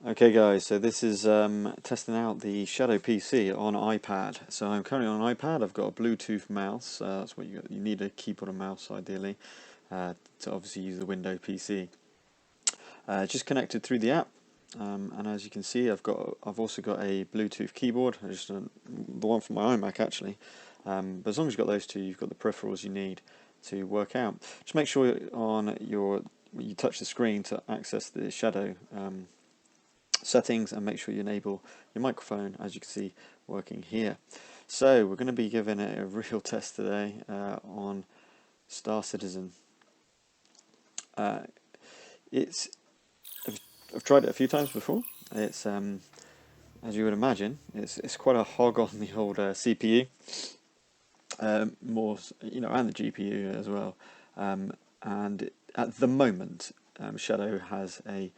Okay guys, so this is testing out the Shadow PC on iPad. So I'm currently on an iPad. I've got a Bluetooth mouse. That's what you need, a keyboard and mouse ideally to obviously use the Windows PC. Just connected through the app, and as you can see, I've also got a Bluetooth keyboard, just the one from my iMac actually. But as long as you've got those two, you've got the peripherals you need to work out. Just make sure you touch the screen to access the Shadow settings, and make sure you enable your microphone, as you can see working here. So we're going to be giving it a real test today on Star Citizen. It's I've tried it a few times before. It's as you would imagine, it's quite a hog on the old CPU, more and the GPU as well. And at the moment, Shadow has a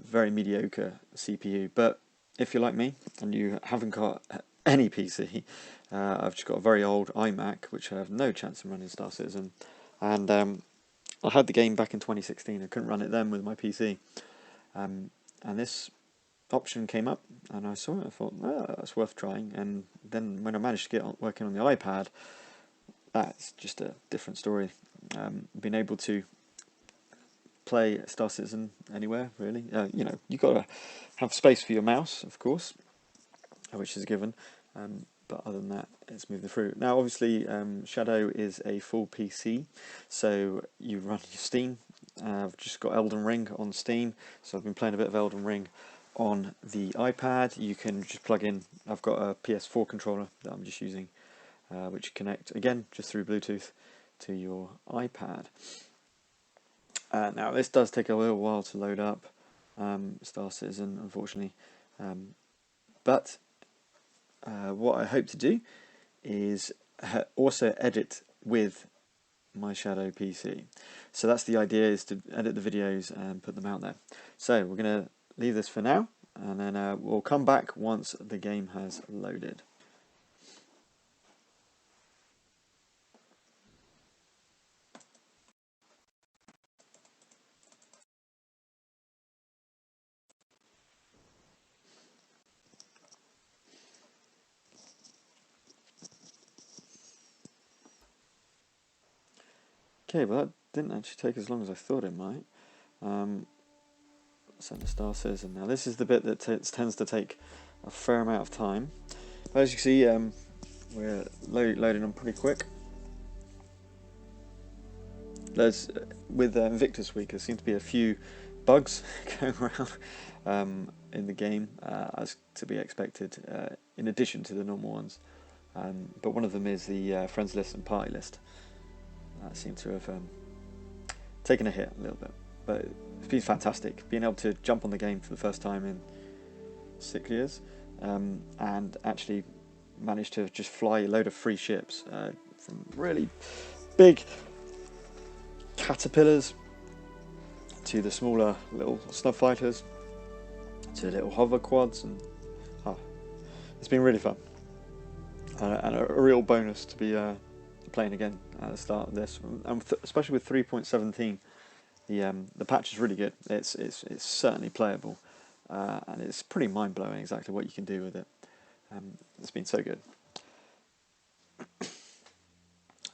very mediocre CPU, but if you're like me and you haven't got any PC, I've just got a very old iMac which I have no chance of running Star Citizen, and I had the game back in 2016. I couldn't run it then with my PC, and this option came up and I saw it. I thought, that's worth trying. And then when I managed to get working on the iPad, that's just a different story. Being able to play Star Citizen anywhere, really. You've got to have space for your mouse, of course, which is a given. But other than that, it's moving through. Now, obviously, Shadow is a full PC, so you run your Steam. I've just got Elden Ring on Steam, so I've been playing a bit of Elden Ring on the iPad. You can just plug in. I've got a PS4 controller that I'm just using, which you connect again just through Bluetooth to your iPad. Now this does take a little while to load up, Star Citizen, unfortunately, but what I hope to do is also edit with my Shadow PC. So that's the idea, is to edit the videos and put them out there. So we're going to leave this for now, and then we'll come back once the game has loaded. Okay, well that didn't actually take as long as I thought it might. Send the Star Citizen. Now this is the bit that tends to take a fair amount of time. But as you can see, we're loading them pretty quick. There's with Invictus Week, there seems to be a few bugs going around in the game, as to be expected, in addition to the normal ones. But one of them is the friends list and party list. That seemed to have taken a hit a little bit, but it's been fantastic being able to jump on the game for the first time in 6 years, and actually manage to just fly a load of free ships, from really big caterpillars to the smaller little snub fighters to little hover quads, and it's been really fun, and a real bonus to be playing again at the start of this, especially with 3.17. The patch is really good. It's certainly playable, and it's pretty mind blowing exactly what you can do with it. It's been so good.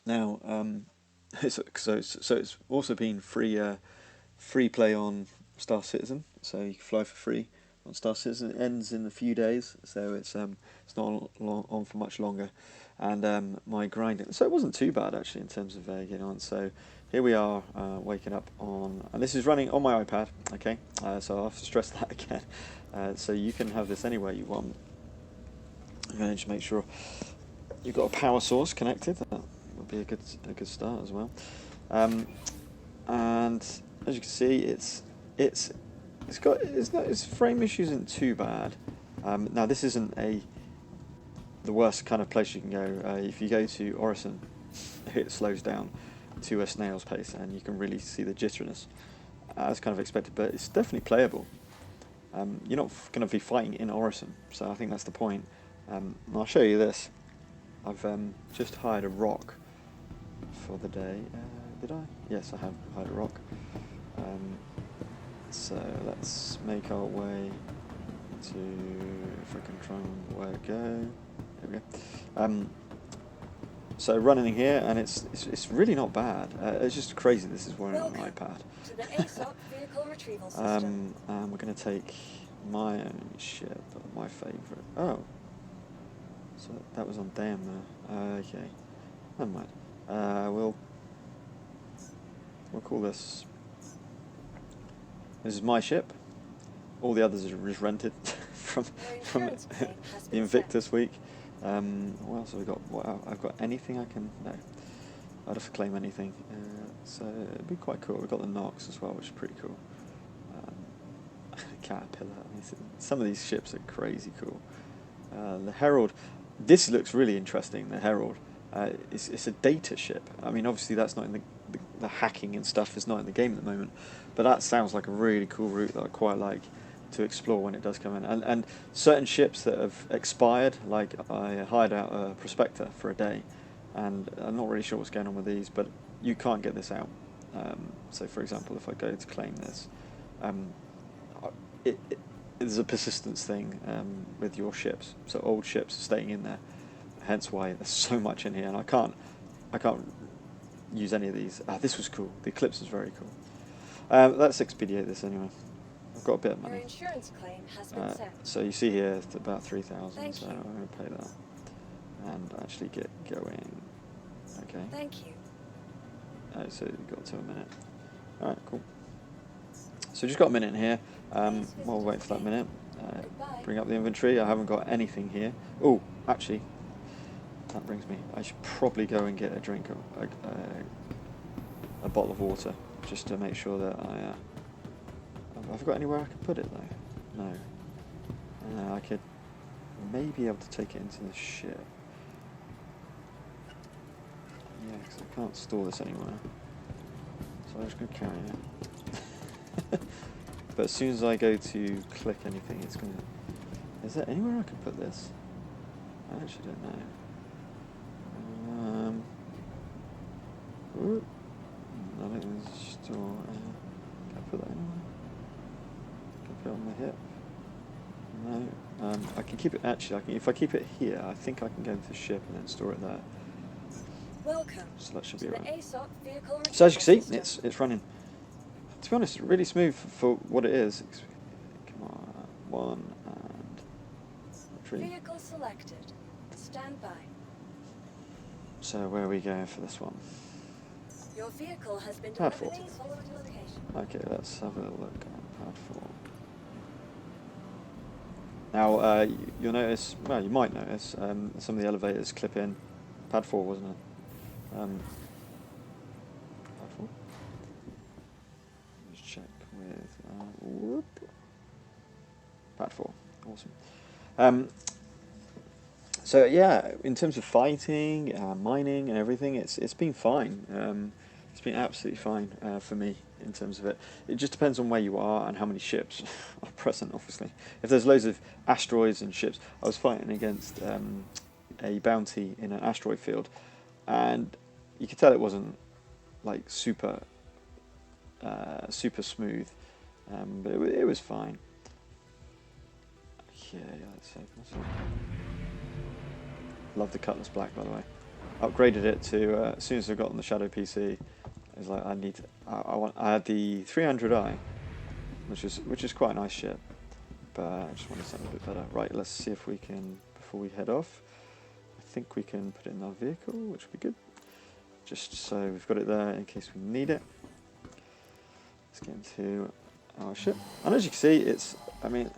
Now, so it's also been free play on Star Citizen, so you can fly for free on Star Citizen. It ends in a few days, so it's not on for much longer. And my grinding, so it wasn't too bad actually in terms of getting on. So here we are, waking up on, and this is running on my iPad. Okay, so I'll have to stress that again. So you can have this anywhere you want. I'm going to just make sure you've got a power source connected. That would be a good start as well. And as you can see, its frame issue isn't too bad. Now this isn't the worst kind of place you can go. If you go to Orison, it slows down to a snail's pace, and you can really see the jitteriness, as kind of expected. But it's definitely playable. You're not going to be fighting in Orison, so I think that's the point. I'll show you this. I've just hired a rock for the day. Did I? Yes, I have hired a rock. So let's make our way to, if I can try and where it go. There we go. So running here, and it's really not bad. It's just crazy. This is running on an iPad. To the ASOC vehicle retrieval system. And we're going to take my own ship, my favourite. Oh, so that was on damn there. Okay, never mind. We'll call this. This is my ship. All the others are just rented from the Invictus week. What else have we got? Wow, I've got anything I can... No. I'd have to claim anything. So it'd be quite cool. We've got the Nox as well, which is pretty cool. Caterpillar. I mean, some of these ships are crazy cool. The Herald. This looks really interesting, the Herald. It's a data ship. I mean, obviously that's not in the hacking and stuff is not in the game at the moment, but that sounds like a really cool route that I quite like to explore when it does come in. And certain ships that have expired, like I hired out a Prospector for a day, and I'm not really sure what's going on with these, but you can't get this out. So for example, if I go to claim this, there's a persistence thing with your ships, so old ships staying in there, hence why there's so much in here, and I can't use any of these. This was cool. The Eclipse was very cool. Let's expedite this anyway. I've got a bit of money. Your insurance claim has been sent. So you see here it's about 3,000, so you. I'm going to pay that and actually get going. Okay. Thank you. So you've got to a minute. All right, cool. So just got a minute in here. We'll wait for that minute. Bring up the inventory. I haven't got anything here. Oh, actually, that brings me. I should probably go and get a drink, a bottle of water, just to make sure that I've got anywhere I can put it though. No. I could maybe be able to take it into the ship. Yeah, because I can't store this anywhere. So I'm just going to carry it. But as soon as I go to click anything, it's going to... Is there anywhere I can put this? I actually don't know. I think there's a store. Can I put that anywhere? Can I put it on my hip? No. I can keep it... Actually, if I keep it here, I think I can go into the ship and then store it there. Welcome. So that should be right. So So as you can see, it's running. To be honest, really smooth for what it is. Come on, one and three. Vehicle selected. Stand by. So where are we going for this one? Your vehicle has been Pad delivered. 4. Please follow the location. Okay, let's have a look on pad 4. Now you'll notice, well, you might notice some of the elevators clip in. Pad 4, wasn't it? Pad 4. Let's check with pad 4. Awesome. So yeah, in terms of fighting, mining, and everything, it's been fine. It's been absolutely fine for me in terms of it. It just depends on where you are and how many ships are present. Obviously, if there's loads of asteroids and ships, I was fighting against a bounty in an asteroid field, and you could tell it wasn't like super smooth, but it was fine. Okay, let's save myself. Love the Cutlass Black, by the way. Upgraded it to as soon as I got on the Shadow PC. I was like, I had the 300i, which is quite a nice ship, but I just wanted something a bit better. Right, let's see if we can, before we head off, I think we can put it in our vehicle, which would be good. Just so we've got it there in case we need it. Let's get into our ship. And as you can see, it's, I mean,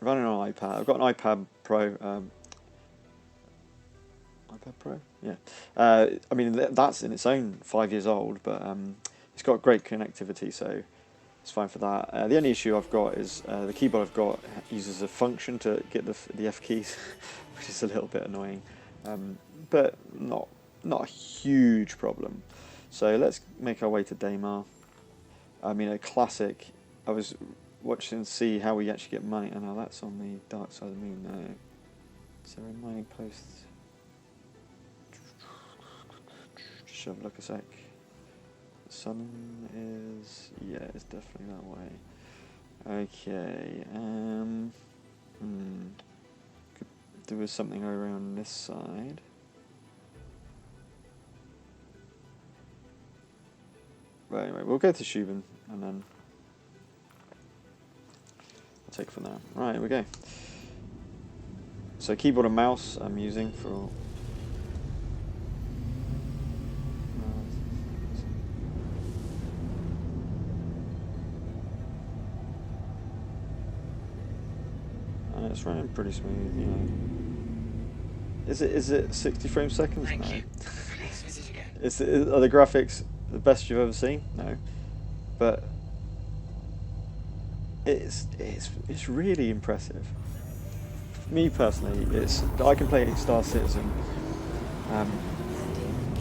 running on an iPad. I've got an iPad Pro. iPad Pro? Yeah. I mean, that's in its own 5 years old, but it's got great connectivity, so it's fine for that. The only issue I've got is the keyboard I've got uses a function to get the F keys, which is a little bit annoying, but not a huge problem. So let's make our way to Daymar. I mean, a classic. I was watching to see how we actually get money. Oh no, that's on the dark side of the moon. No. Is there a mining post? Just have a look a sec. The sun is... yeah, it's definitely that way. Okay. There was something around this side. But anyway, we'll go to Shubin and then I'll take it from there. Right, here we go. So keyboard and mouse I'm using for. And it's running pretty smooth, you know. Is it 60 frames seconds? Thank No. you. Please visit again. Are the graphics the best you've ever seen? No. But it's really impressive. Me personally, I can play Star Citizen.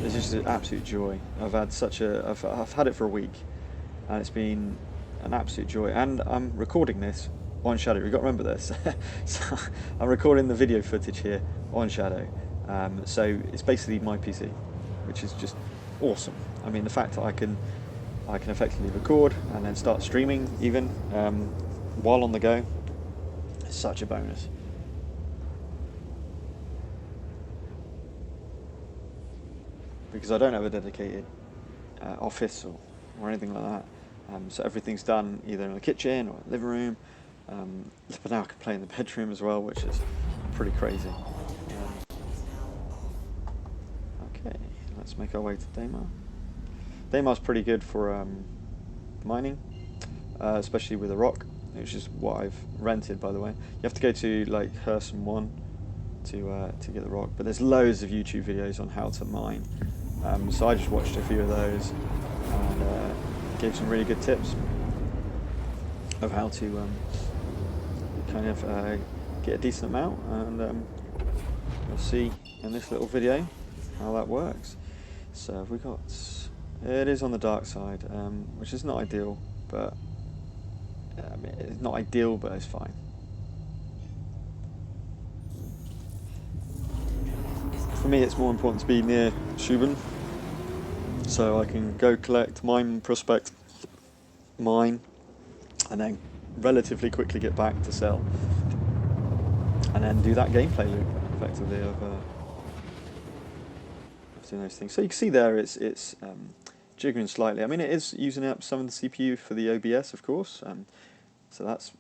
It's just an absolute joy. I've had it for a week, and it's been an absolute joy. And I'm recording this on Shadow. You've got to remember this. So I'm recording the video footage here on Shadow. So it's basically my PC, which is just awesome. I mean, the fact that I can effectively record and then start streaming even while on the go is such a bonus. Because I don't have a dedicated office or anything like that. So everything's done either in the kitchen or living room. But now I can play in the bedroom as well, which is pretty crazy. Okay, let's make our way to Daymar. Daymar's pretty good for mining, especially with a rock, which is what I've rented, by the way. You have to go to like Herson 1 to get the rock, but there's loads of YouTube videos on how to mine. So I just watched a few of those and gave some really good tips of how to kind of get a decent amount, and you'll see in this little video how that works. So we got, it is on the dark side, which is not ideal, but I mean, it's not ideal, but it's fine. For me, it's more important to be near Shubin, so I can go collect, mine, prospect, mine, and then relatively quickly get back to sell, and then do that gameplay loop effectively of doing those things. So you can see there it's jiggering slightly. I mean, it is using up some of the CPU for the OBS, of course, so that's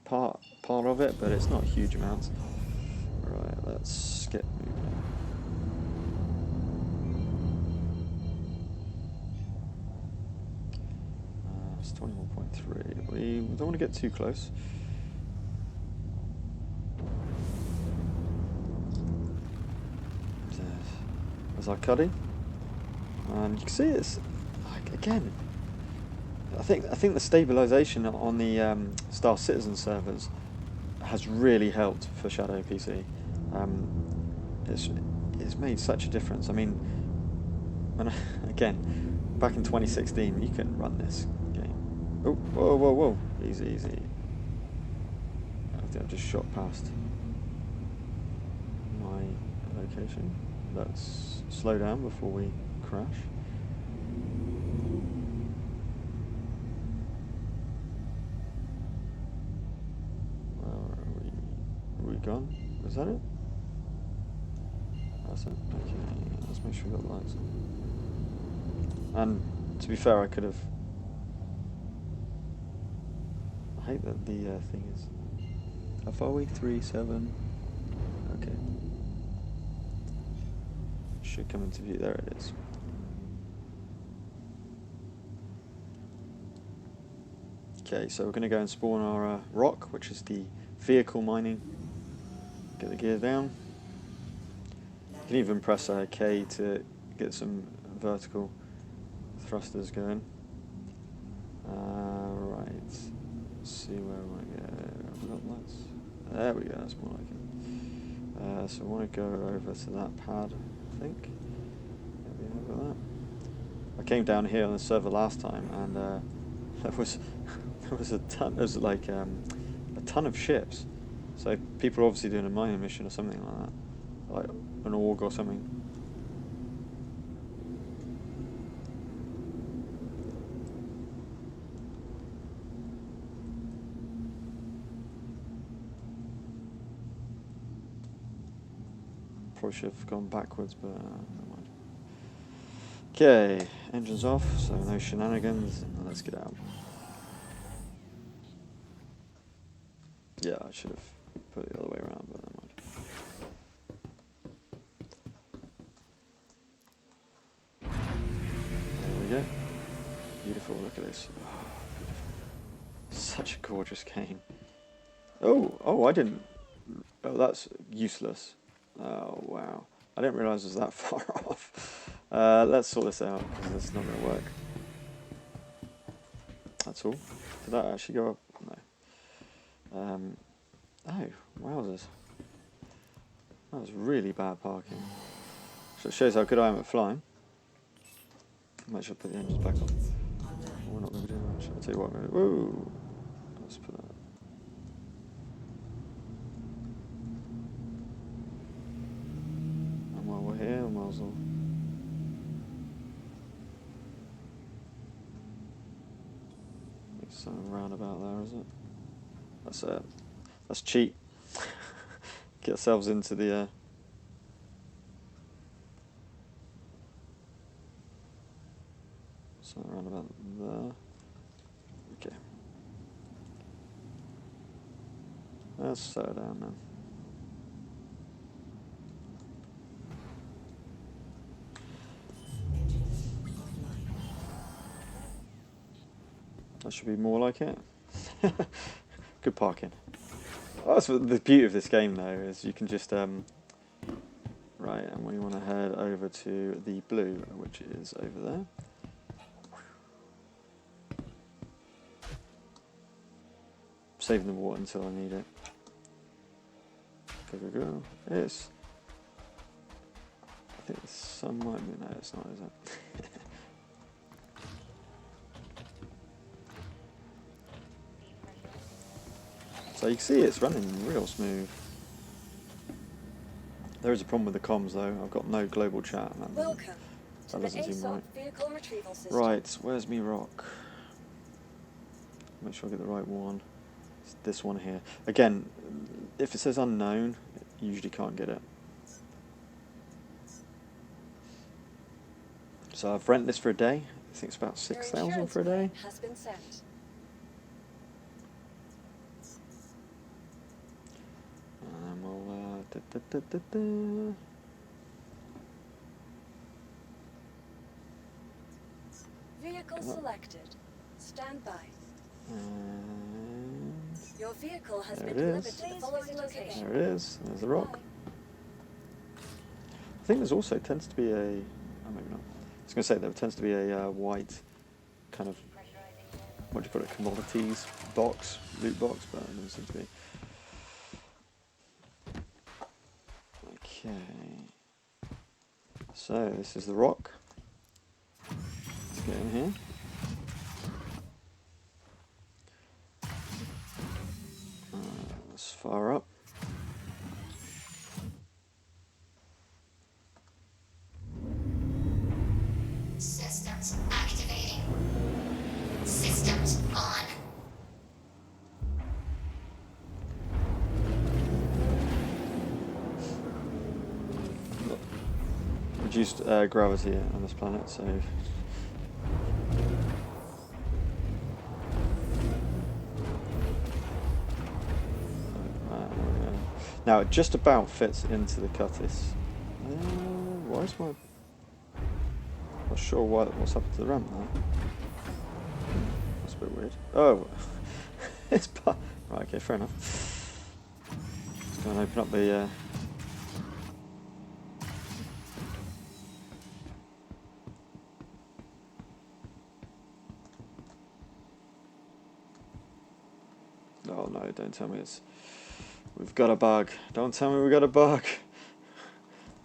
part of it, but it's not huge amounts. Right, let's get moving. It's 21.3. We don't want to get too close. There's our cuddy, and you can see it's like, again. I think the stabilization on the Star Citizen servers has really helped for Shadow PC. It's made such a difference. I mean, again, back in 2016, you couldn't run this game. Oh, whoa, easy. I think I've just shot past my location. Let's slow down before we crash. Where are we gone? Is that it? That's it. Okay, let's make sure we got the lights on. And to be fair, I could have. I hate that the thing is. How far are we? 3, 7. Okay. Should come into view. There it is. Okay, so we're going to go and spawn our rock, which is the vehicle mining. Get the gear down. You can even press K to get some vertical thrusters going. Right. Let's see where we want to go. Have we got lights? There we go. That's more like it. So I want to go over to that pad. I think. Maybe over that. I came down here on the server last time, and there was a ton. There was like a ton of ships. So people are obviously doing a mining mission or something like that, like an org or something. Probably should have gone backwards, but never mind. Okay, engines off, so no shenanigans. Let's get out. Yeah, I should have put it the other way around, but never mind. There we go. Beautiful, look at this. Oh, such a gorgeous game. Oh, I didn't. Oh, that's useless. Oh, wow. I didn't realise it was that far off. Let's sort this out, because it's not going to work. That's all. Did that actually go up? No. Oh, wowzers. That was really bad parking. So it shows how good I am at flying. Might should put the engines back on. We're not going to do much. I'll tell you what I'm going to do. Whoa! Let's put that. And while we're here, we might as well. Make something roundabout there, is it? That's cheat. Get ourselves into the. Something around about there. Okay. Let's slow it down then. That should be more like it. Good parking. Oh, that's what the beauty of this game though, is you can just right, and we want to head over to the blue, which is over there. Saving the water until I need it. Go. Yes. I think the sun might be. No, it's not, is it? So you can see it's running real smooth. There is a problem with the comms though. I've got no global chat. And that doesn't seem right. Vehicle retrieval system. Right, where's me rock? Make sure I get the right one. It's this one here. Again, if it says unknown, you usually can't get it. So I've rented this for a day. I think it's about 6,000 for a day. Has been sent. And we'll Vehicle selected. Stand by. And Your vehicle has there been it delivered is. to the following location. There it is. There's the rock. I think there's also tends to be a. Oh, maybe not. I was going to say there tends to be a white kind of, what do you call it, commodities box, loot box, but it doesn't seem to be. Okay. So this is the rock. Let's get in here. Let's fire up. Systems activating. Systems on. Reduced gravity on this planet, so. Now it just about fits into the cutlass. Why is my... Not sure what's happened to the ramp there. That's a bit weird. Oh, it's right. Okay, fair enough. Let's go and open up the. Oh no! Don't tell me it's. We've got a bug. Don't tell me we got a bug.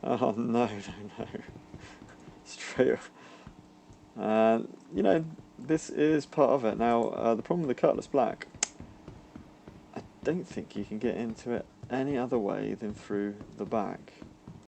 Oh no! Straight. You know, this is part of it. Now, the problem with the Cutlass Black, I don't think you can get into it any other way than through the back.